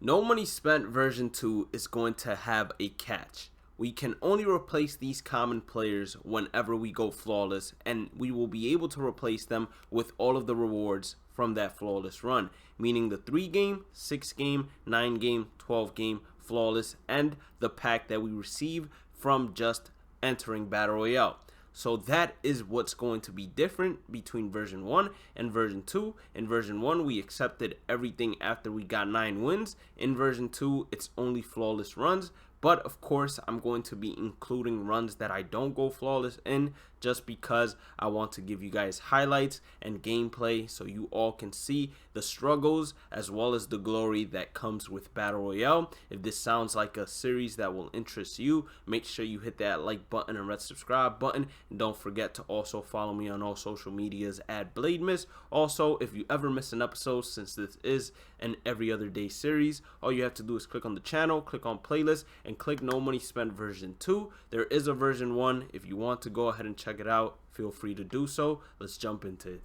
No Money Spent version 2 is going to have a catch. We can only replace these common players whenever we go flawless, and we will be able to replace them with all of the rewards from that flawless run, meaning the 3 game, 6 game, 9 game, 12 game flawless, and the pack that we receive from just entering Battle Royale. So that is what's going to be different between version 1 and version 2. In version 1, we accepted everything after we got 9 wins. In version 2, it's only flawless runs. But of course, I'm going to be including runs that I don't go flawless in, just because I want to give you guys highlights and gameplay so you all can see the struggles as well as the glory that comes with Battle Royale. If this sounds like a series that will interest you, make sure you hit that like button and red subscribe button. And don't forget to also follow me on all social medias at Bhlademyst. Also, if you ever miss an episode, since this is an every other day series, all you have to do is click on the channel, click on playlist, and click No Money Spent version 2. There is a version 1. If you want to go ahead and check it out, feel free to do so. Let's jump into it.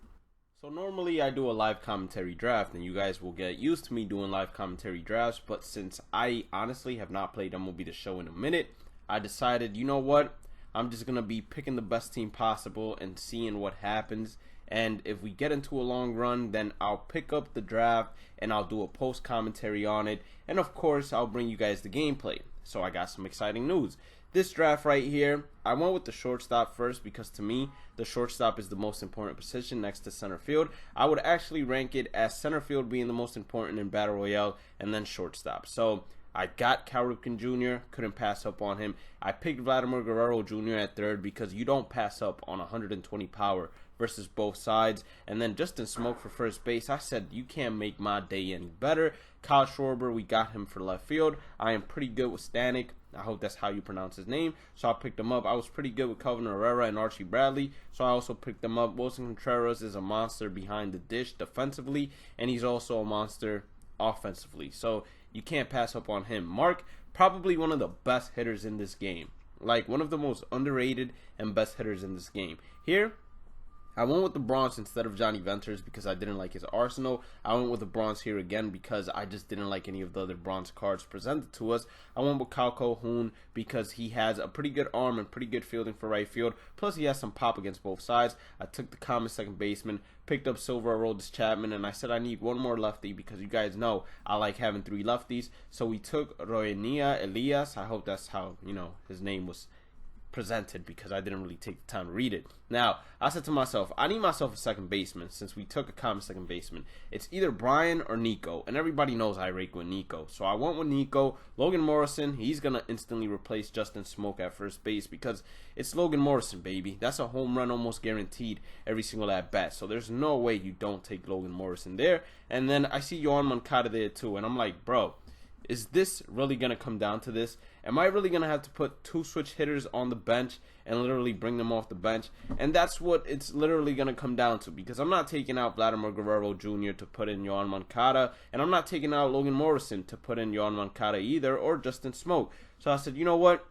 So normally I do a live commentary draft, and you guys will get used to me doing live commentary drafts, but since I honestly have not played MLB The Show in a minute, I decided, you know what, I'm just going to be picking the best team possible and seeing what happens. And if we get into a long run, then I'll pick up the draft and I'll do a post commentary on it, and of course I'll bring you guys the gameplay. So I got some exciting news. This draft right here, I went with the shortstop first because to me, the shortstop is the most important position next to center field. I would actually rank it as center field being the most important in Battle Royale and then shortstop. So I got Cal Ripken Jr., couldn't pass up on him. I picked Vladimir Guerrero Jr. at third because you don't pass up on 120 power versus both sides. And then Justin Smoke for first base. I said, you can't make my day any better. Kyle Schwarber, we got him for left field. I am pretty good with Stanek. I hope that's how you pronounce his name. So I picked him up. I was pretty good with Kelvin Herrera and Archie Bradley. So I also picked them up. Wilson Contreras is a monster behind the dish defensively, and he's also a monster offensively. So you can't pass up on him. Mark, probably one of the best hitters in this game. Like one of the most underrated and best hitters in this game. Here, I went with the bronze instead of Johnny Venters because I didn't like his arsenal. I went with the bronze here again because I just didn't like any of the other bronze cards presented to us. I went with Kyle Calhoun because he has a pretty good arm and pretty good fielding for right field. Plus, he has some pop against both sides. I took the common second baseman, picked up Silver Aroldis Chapman, and I said I need one more lefty because you guys know I like having 3 lefties. So we took Royale Elias. I hope that's how, his name was presented because I didn't really take the time to read it. Now, I said to myself, I need myself a second baseman since we took a common second baseman. It's either Brian or Nico, and everybody knows I rake with Nico. So I went with Nico. Logan Morrison, he's going to instantly replace Justin Smoke at first base because it's Logan Morrison, baby. That's a home run almost guaranteed every single at-bat. So there's no way you don't take Logan Morrison there. And then I see Yoan Moncada there too, and I'm like, bro, is this really going to come down to this? Am I really going to have to put 2 switch hitters on the bench and literally bring them off the bench? And that's what it's literally going to come down to because I'm not taking out Vladimir Guerrero Jr. to put in Yoan Moncada, and I'm not taking out Logan Morrison to put in Yoan Moncada either, or Justin Smoke. So I said, you know what?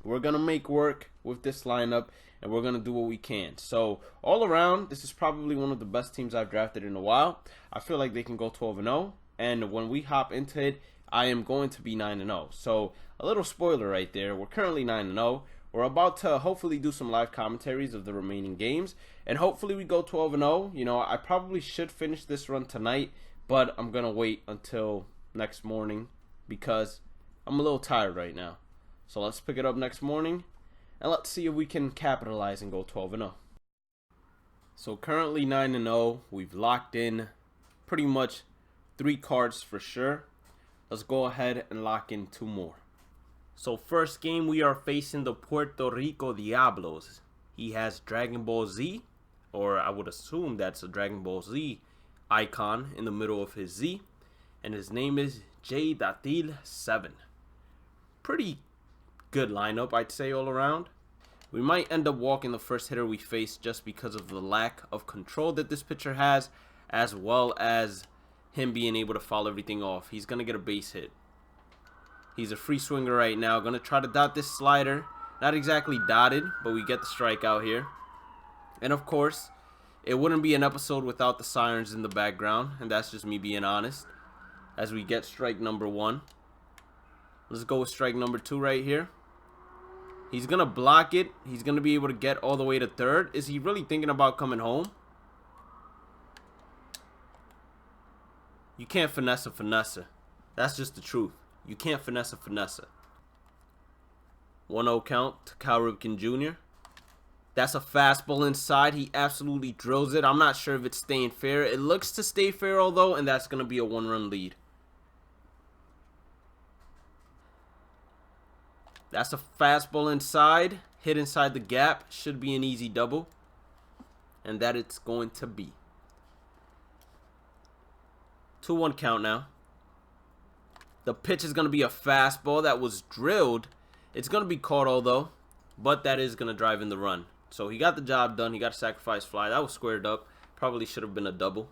We're going to make work with this lineup, and we're going to do what we can. So all around, this is probably one of the best teams I've drafted in a while. I feel like they can go 12-0, and when we hop into it, I am going to be 9-0. So a little spoiler right there. We're currently 9-0. We're about to hopefully do some live commentaries of the remaining games, and hopefully we go 12-0. I probably should finish this run tonight, but I'm gonna wait until next morning because I'm a little tired right now. So let's pick it up next morning, and let's see if we can capitalize and go 12-0. So currently 9-0. We've locked in pretty much 3 cards for sure. Let's go ahead and lock in 2 more. So first game, we are facing the Puerto Rico Diablos. He has Dragon Ball Z, or I would assume that's a Dragon Ball Z icon in the middle of his Z. And his name is J Datil 7. Pretty good lineup, I'd say, all around. We might end up walking the first hitter we face just because of the lack of control that this pitcher has, as well as him being able to foul everything off. He's going to get a base hit. He's a free swinger right now. Going to try to dot this slider. Not exactly dotted, but we get the strikeout here. And of course, it wouldn't be an episode without the sirens in the background, and that's just me being honest. as we get strike number 1. Let's go with strike number 2 right here. He's going to block it. He's going to be able to get all the way to third. Is he really thinking about coming home? You can't finesse a finesser. That's just the truth. You can't finesse a finesser. 1-0 count to Cal Ripken Jr. That's a fastball inside. He absolutely drills it. I'm not sure if it's staying fair. It looks to stay fair, although, and that's going to be a 1-run lead. That's a fastball inside. Hit inside the gap. Should be an easy double. And that it's going to be. 2-1 count now. The pitch is going to be a fastball that was drilled. It's going to be caught, although. But that is going to drive in the run. So he got the job done. He got a sacrifice fly. That was squared up. Probably should have been a double.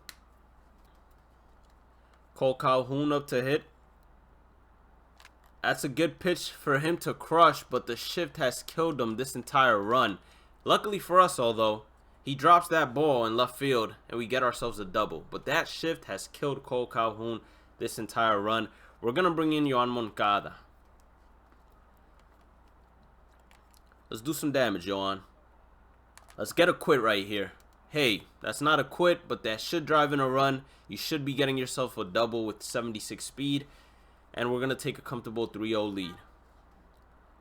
Cole Calhoun up to hit. That's a good pitch for him to crush, but the shift has killed him this entire run. Luckily for us, although, he drops that ball in left field, and we get ourselves a double. But that shift has killed Cole Calhoun this entire run. We're going to bring in Yoan Moncada. Let's do some damage, Yoan. Let's get a quit right here. Hey, that's not a quit, but that should drive in a run. You should be getting yourself a double with 76 speed. And we're going to take a comfortable 3-0 lead.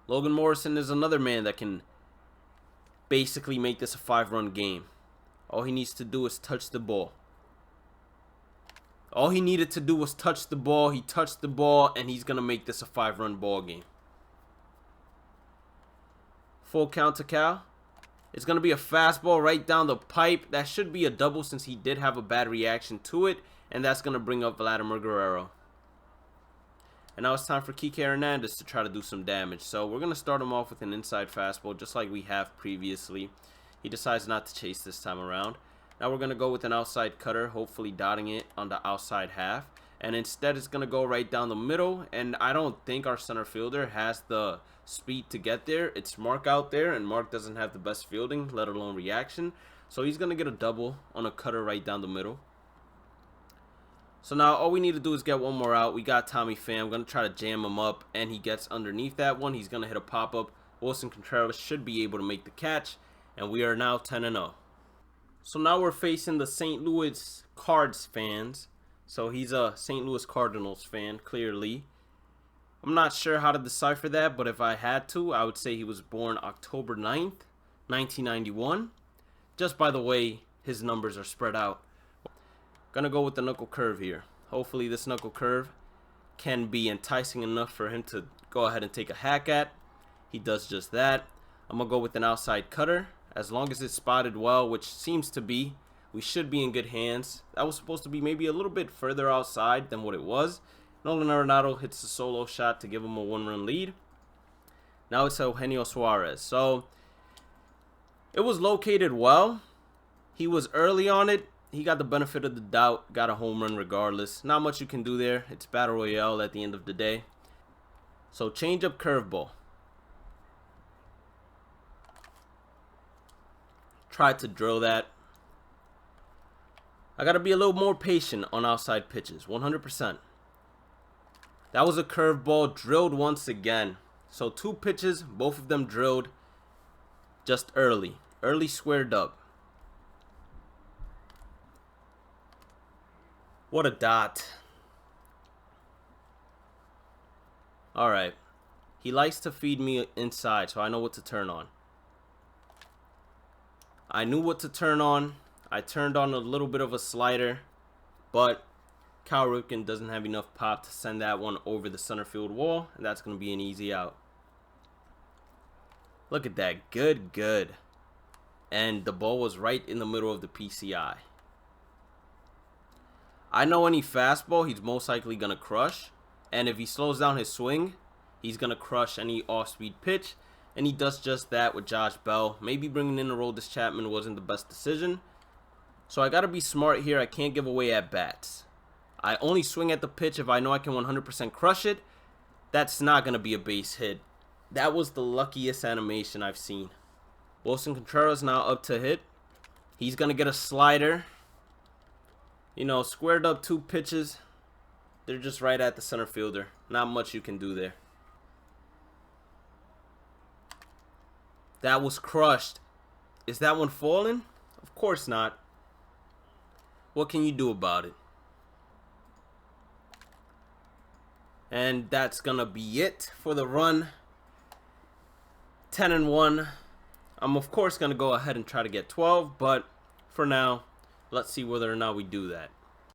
Logan Morrison is another man that can basically make this a 5-run game. All he needs to do is touch the ball. All he needed to do was touch the ball. He touched the ball, and he's going to make this a 5-run ball game. Full count to Cal. It's going to be a fastball right down the pipe. That should be a double since he did have a bad reaction to it. And that's going to bring up Vladimir Guerrero. And now it's time for Kike Hernandez to try to do some damage. So we're going to start him off with an inside fastball just like we have previously. He decides not to chase this time around. Now we're going to go with an outside cutter, hopefully dotting it on the outside half. And instead it's going to go right down the middle. And I don't think our center fielder has the speed to get there. It's Mark out there, and Mark doesn't have the best fielding, let alone reaction. So he's going to get a double on a cutter right down the middle. So now all we need to do is get one more out. We got Tommy Pham. I'm going to try to jam him up, and he gets underneath that one. He's going to hit a pop-up. Willson Contreras should be able to make the catch, and we are now 10-0. So now we're facing the St. Louis Cards fans. So he's a St. Louis Cardinals fan, clearly. I'm not sure how to decipher that, but if I had to, I would say he was born October 9th, 1991. Just by the way his numbers are spread out. Gonna go with the knuckle curve here. Hopefully this knuckle curve can be enticing enough for him to go ahead and take a hack at. He does just that. I'm gonna go with an outside cutter. As long as it's spotted well, which seems to be, we should be in good hands. That was supposed to be maybe a little bit further outside than what it was. Nolan Arenado hits a solo shot to give him a 1-run lead. Now it's Eugenio Suarez. So it was located well. He was early on it. He got the benefit of the doubt, got a home run regardless. Not much you can do there. It's Battle Royale at the end of the day. So change up curveball. Try to drill that. I got to be a little more patient on outside pitches. 100%. That was a curveball drilled once again. So 2 pitches, both of them drilled just early. Early squared up. What a dot. Alright. He likes to feed me inside, so I know what to turn on. I knew what to turn on. I turned on a little bit of a slider, but Cal Ripken doesn't have enough pop to send that one over the center field wall, and that's going to be an easy out. Look at that. Good, good. And the ball was right in the middle of the PCI. I know any fastball he's most likely going to crush. And if he slows down his swing, he's going to crush any off-speed pitch. And he does just that with Josh Bell. Maybe bringing in Aroldis Chapman wasn't the best decision. So I got to be smart here. I can't give away at-bats. I only swing at the pitch if I know I can 100% crush it. That's not going to be a base hit. That was the luckiest animation I've seen. Willson Contreras now up to hit. He's going to get a slider. You know, squared up 2 pitches. They're just right at the center fielder. Not much you can do there. That was crushed. Is that one falling? Of course not. What can you do about it? And that's gonna be it for the run. 10-1. I'm of course gonna go ahead and try to get 12, but for now, let's see whether or not we do that.